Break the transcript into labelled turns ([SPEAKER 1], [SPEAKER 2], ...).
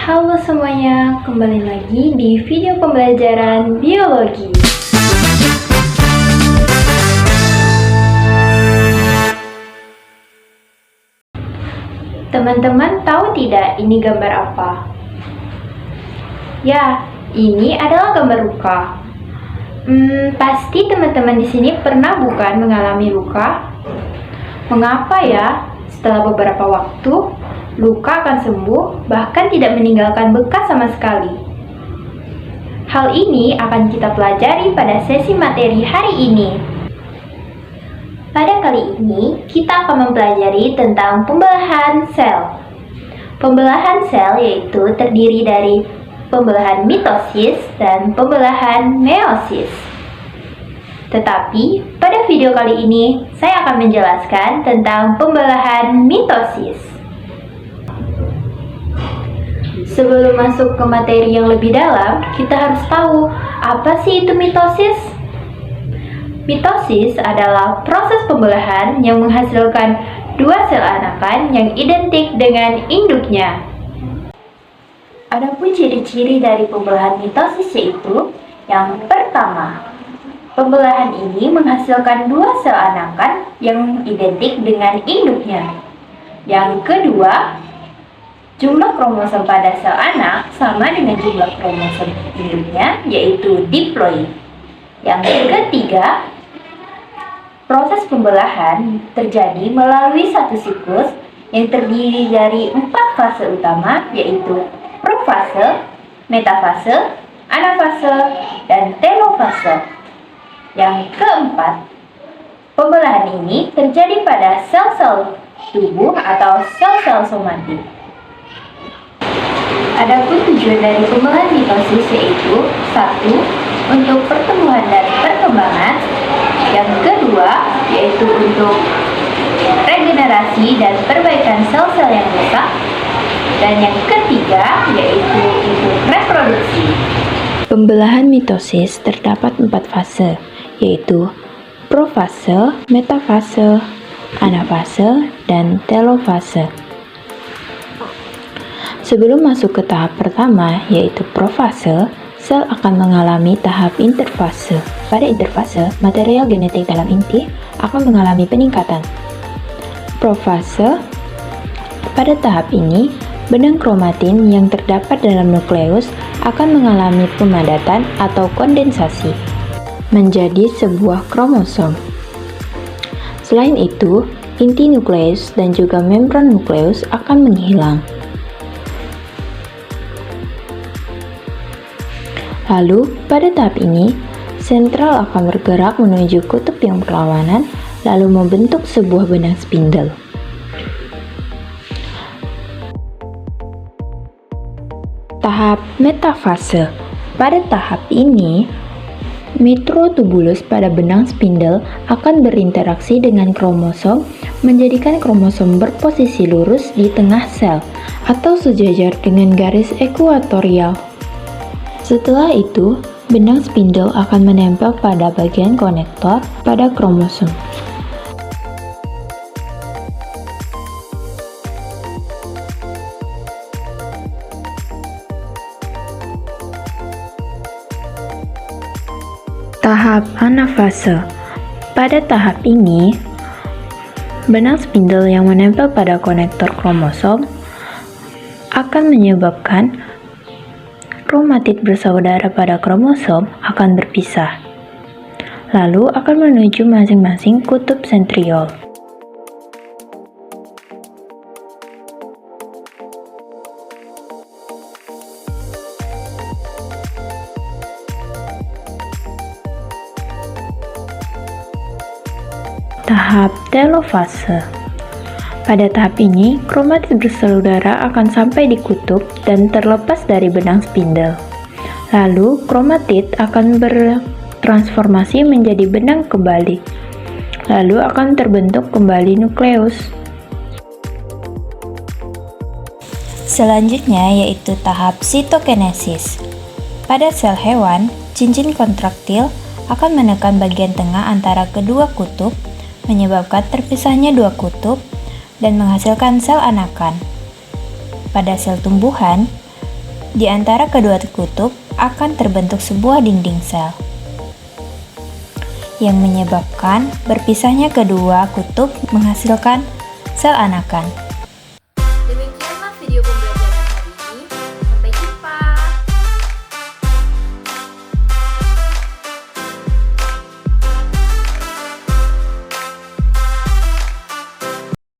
[SPEAKER 1] Halo semuanya, kembali lagi di video pembelajaran biologi. Teman-teman tahu tidak ini gambar apa? Ya, ini adalah gambar luka. Pasti teman-teman di sini pernah bukan mengalami luka? Mengapa ya? Setelah beberapa waktu, luka akan sembuh, bahkan tidak meninggalkan bekas sama sekali. Hal ini akan kita pelajari pada sesi materi hari ini. Pada kali ini, kita akan mempelajari tentang pembelahan sel. Pembelahan sel yaitu terdiri dari pembelahan mitosis dan pembelahan meiosis. Tetapi, pada video kali ini, saya akan menjelaskan tentang pembelahan mitosis. Sebelum masuk ke materi yang lebih dalam, kita harus tahu apa sih itu mitosis. Mitosis adalah proses pembelahan yang menghasilkan dua sel anakan yang identik dengan induknya. Adapun ciri-ciri dari pembelahan mitosis yaitu yang pertama, pembelahan ini menghasilkan dua sel anakan yang identik dengan induknya. Yang kedua, jumlah kromosom pada sel anak sama dengan jumlah kromosom induknya, yaitu diploid. Yang ketiga, proses pembelahan terjadi melalui satu siklus yang terdiri dari 4 fase utama, yaitu profase, metafase, anafase, dan telofase. Yang keempat, pembelahan ini terjadi pada sel-sel tubuh atau sel-sel somatik. Adapun tujuan dari pembelahan mitosis yaitu 1. Untuk pertumbuhan dan perkembangan. Yang kedua yaitu untuk regenerasi dan perbaikan sel-sel yang rusak. Dan yang ketiga yaitu untuk reproduksi.
[SPEAKER 2] Pembelahan mitosis terdapat 4 fase, yaitu profase, metafase, anafase, dan telofase. Sebelum masuk ke tahap pertama, yaitu profase, sel akan mengalami tahap interfase. Pada interfase, material genetik dalam inti akan mengalami peningkatan. Profase, pada tahap ini, benang kromatin yang terdapat dalam nukleus akan mengalami pemadatan atau kondensasi menjadi sebuah kromosom. Selain itu, inti nukleus dan juga membran nukleus akan menghilang. Lalu, pada tahap ini, sentral akan bergerak menuju kutub yang berlawanan, lalu membentuk sebuah benang spindle. Tahap metafase. Pada tahap ini, mikrotubulus pada benang spindle akan berinteraksi dengan kromosom, menjadikan kromosom berposisi lurus di tengah sel, atau sejajar dengan garis ekuatorial. Setelah itu, benang spindle akan menempel pada bagian konektor pada kromosom. Tahap anafase. Pada tahap ini, benang spindle yang menempel pada konektor kromosom akan menyebabkan kromatid bersaudara pada kromosom akan berpisah, lalu akan menuju masing-masing kutub sentriol. Tahap telofase. Pada tahap ini, kromatid bersaudara akan sampai di kutub dan terlepas dari benang spindle. Lalu, kromatid akan bertransformasi menjadi benang kembali. Lalu akan terbentuk kembali nukleus. Selanjutnya yaitu tahap sitokinesis. Pada sel hewan, cincin kontraktil akan menekan bagian tengah antara kedua kutub, menyebabkan terpisahnya dua kutub dan menghasilkan sel anakan. Pada sel tumbuhan, di antara kedua kutub akan terbentuk sebuah dinding sel yang menyebabkan berpisahnya kedua kutub menghasilkan sel anakan.